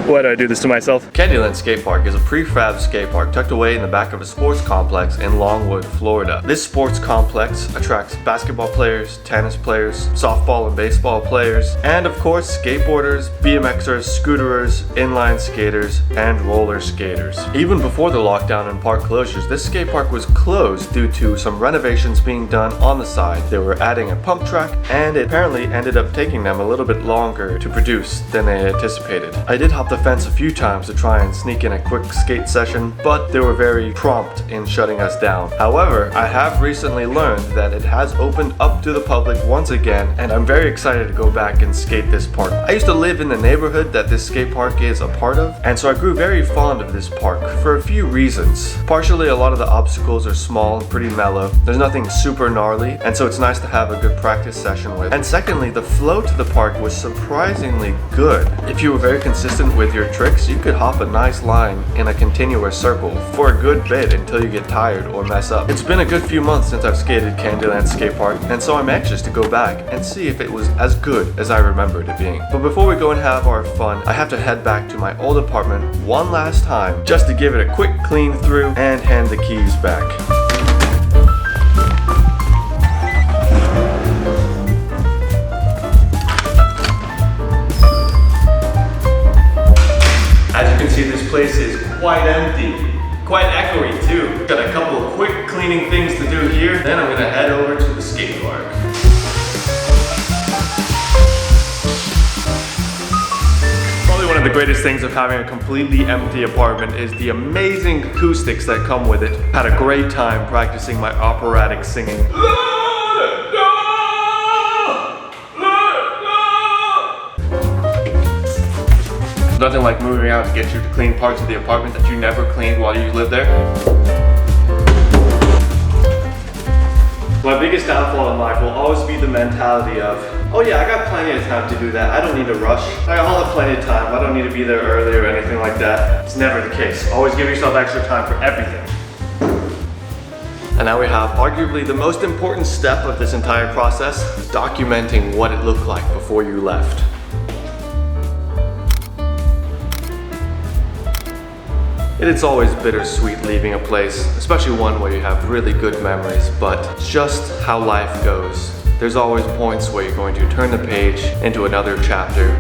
Why do I do this to myself? Candyland Skate Park is a prefab skate park tucked away in the back of a sports complex in Longwood, Florida. This sports complex attracts basketball players, tennis players, softball and baseball players, and of course skateboarders, BMXers, scooterers, inline skaters, and roller skaters. Even before the lockdown and park closures, this skate park was closed due to some renovations being done on the side. They were adding a pump track, and it apparently ended up taking them a little bit longer to produce than they anticipated. I did hop the fence a few times to try and sneak in a quick skate session, but they were very prompt in shutting us down. However, I have recently learned that it has opened up to the public once again, and I'm very excited to go back and skate this park. I used to live in the neighborhood that this skate park is a part of, and so I grew very fond of this park for a few reasons. Partially, a lot of the obstacles are small and pretty mellow. There's nothing super gnarly, and so it's nice to have a good practice session with. And secondly, the flow to the park was surprisingly good. If you were very consistent with your tricks, you could hop a nice line in a continuous circle for a good bit until you get tired or mess up. It's been a good few months since I've skated Candyland Skate Park, and so I'm anxious to go back and see if it was as good as I remembered it being. But before we go and have our fun, I have to head back to my old apartment one last time just to give it a quick clean through and hand the keys back. This place is quite empty, quite echoey too. Got a couple of quick cleaning things to do here, then I'm gonna head over to the skate park. Probably one of the greatest things of having a completely empty apartment is the amazing acoustics that come with it. Had a great time practicing my operatic singing. Nothing like moving out to get you to clean parts of the apartment that you never cleaned while you lived there. My biggest downfall in life will always be the mentality of, oh yeah, I got plenty of time to do that. I don't need to rush. I'll have plenty of time. I don't need to be there early or anything like that. It's never the case. Always give yourself extra time for everything. And now we have arguably the most important step of this entire process, documenting what it looked like before you left. It's always bittersweet leaving a place, especially one where you have really good memories, but it's just how life goes. There's always points where you're going to turn the page into another chapter.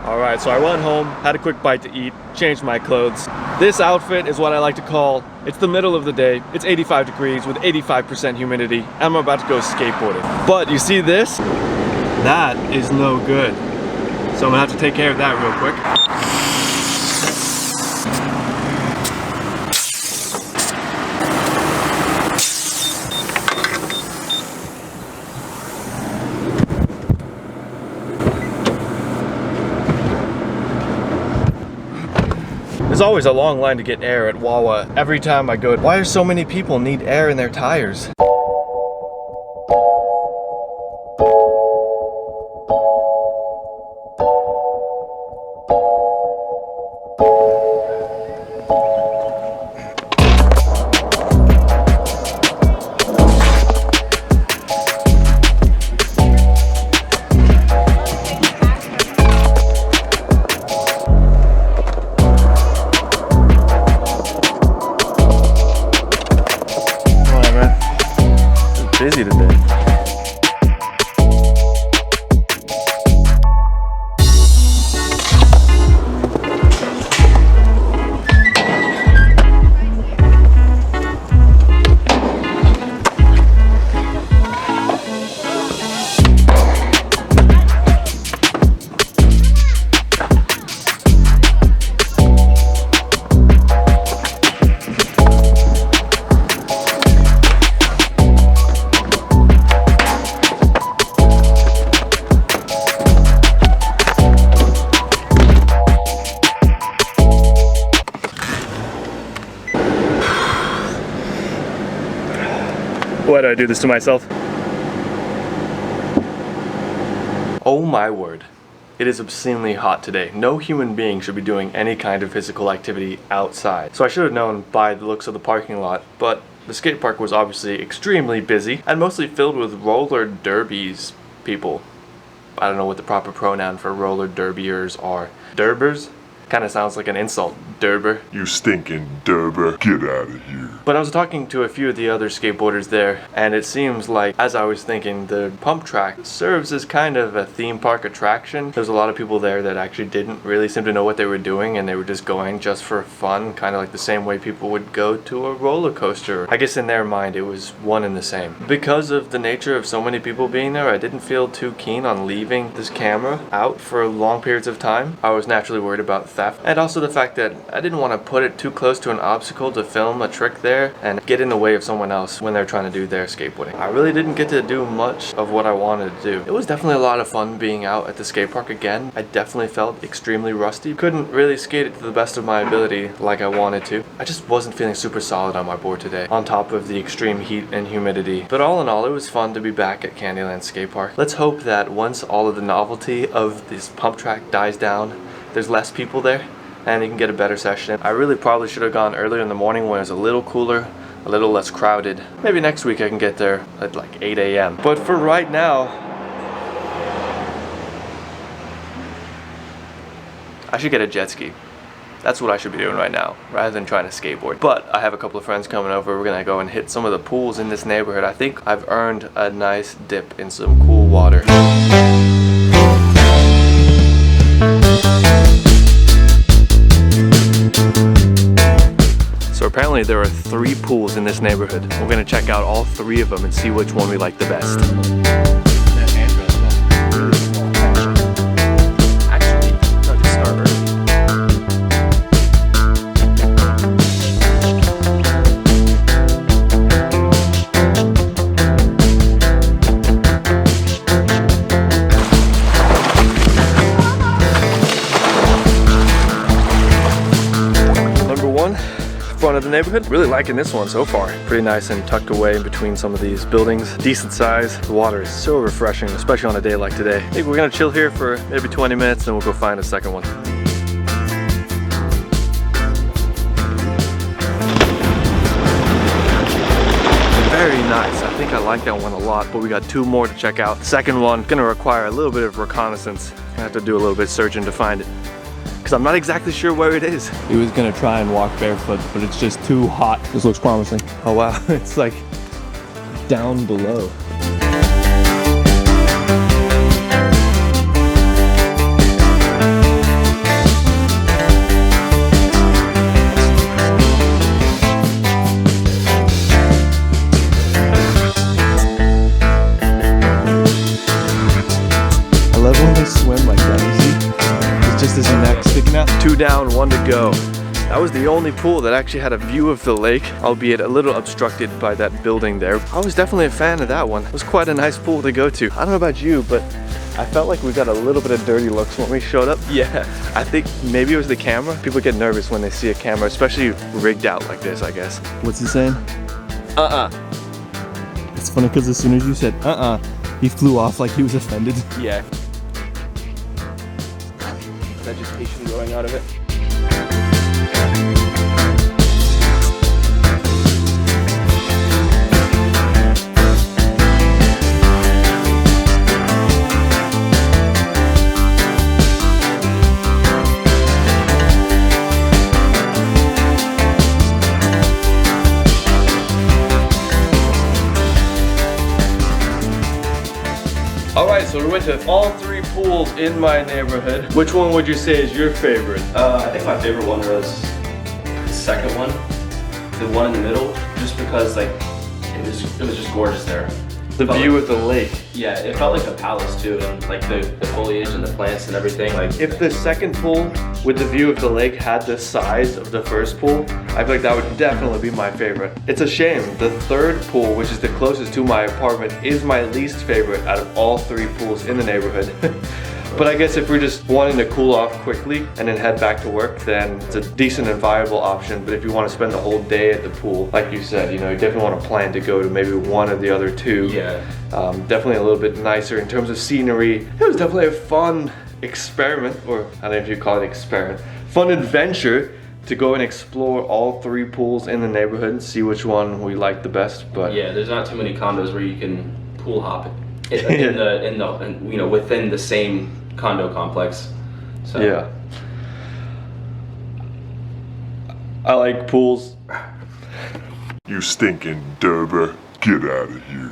Alright, so I went home, had a quick bite to eat, changed my clothes. This outfit is what I like to call, it's the middle of the day, it's 85 degrees with 85% humidity, and I'm about to go skateboarding. But you see this? That is no good. So I'm gonna have to take care of that real quick. There's always a long line to get air at Wawa. Every time I go, why do so many people need air in their tires? Busy today. Why do I do this to myself? Oh my word. It is obscenely hot today. No human being should be doing any kind of physical activity outside. So I should have known by the looks of the parking lot, but The skate park was obviously extremely busy and mostly filled with roller derbies people. I don't know what the proper pronoun for roller derbiers are. Derbers? Kind of sounds like an insult. Derber. You stinking Derber. Get out of here. But I was talking to a few of the other skateboarders there, and it seems like, as I was thinking, the pump track serves as kind of a theme park attraction. There's a lot of people there that actually didn't really seem to know what they were doing, and they were just going just for fun, kind of like the same way people would go to a roller coaster. I guess in their mind it was one and the same. Because of the nature of so many people being there, I didn't feel too keen on leaving this camera out for long periods of time. I was naturally worried about theft, and also the fact that I didn't want to put it too close to an obstacle to film a trick there and get in the way of someone else when they're trying to do their skateboarding. I really didn't get to do much of what I wanted to do. It was definitely a lot of fun being out at the skate park again. I definitely felt extremely rusty. Couldn't really skate it to the best of my ability like I wanted to. I just wasn't feeling super solid on my board today, on top of the extreme heat and humidity. But all in all, it was fun to be back at Candyland Skate Park. Let's hope that once all of the novelty of this pump track dies down, there's less people there and you can get a better session. I really probably should have gone earlier in the morning when it was a little cooler, a little less crowded. Maybe next week I can get there at like 8 a.m. But for right now, I should get a jet ski. That's what I should be doing right now, rather than trying to skateboard. But I have a couple of friends coming over. We're gonna go and hit some of the pools in this neighborhood. I think I've earned a nice dip in some cool water. So apparently there are 3 pools in this neighborhood. We're gonna check out all 3 of them and see which one we like the best. Actually, no, just start early. Number 1. Front of the neighborhood. Really liking this one so far. Pretty nice and tucked away in between some of these buildings. Decent size. The water is so refreshing, especially on a day like today. I think we're gonna chill here for maybe 20 minutes and we'll go find a second one. Very nice. I think I like that one a lot, but we got 2 more to check out. Second one, gonna require a little bit of reconnaissance. Gonna have to do a little bit of searching to find it, because I'm not exactly sure where it is. He was gonna try and walk barefoot, but it's just too hot. This looks promising. Oh wow, It's like down below. I love when they swim like that, you see? It's just his neck sticking out. 2 down, 1 to go. That was the only pool that actually had a view of the lake, albeit a little obstructed by that building there. I was definitely a fan of that one. It was quite a nice pool to go to. I don't know about you, but I felt like we got a little bit of dirty looks when we showed up. Yeah, I think maybe it was the camera. People get nervous when they see a camera, especially rigged out like this, I guess. What's he saying? It's funny because as soon as you said he flew off like he was offended. Yeah. Vegetation growing out of it. Alright, so we went to all 3 pools in my neighborhood. Which one would you say is your favorite? I think my favorite one was the second one, the one in the middle, just because like it was just gorgeous there. The view of the lake. Yeah, it felt like a palace too, and like the foliage and the plants and everything. Like if the second pool with the view of the lake had the size of the first pool, I feel like that would definitely be my favorite. It's a shame the third pool, which is the closest to my apartment, is my least favorite out of all 3 pools in the neighborhood. But I guess if we're just wanting to cool off quickly and then head back to work, then it's a decent and viable option. But if you want to spend the whole day at the pool, like you said, you know, you definitely want to plan to go to maybe one of the other 2. yeah, Definitely a little bit nicer in terms of scenery. It was definitely a fun experiment, or I don't know if you call it experiment, fun adventure to go and explore all 3 pools in the neighborhood and see which one we like the best. But Yeah, there's not too many condos where you can pool hop within the same condo complex. So yeah, I like pools. You stinking Derber, get out of here.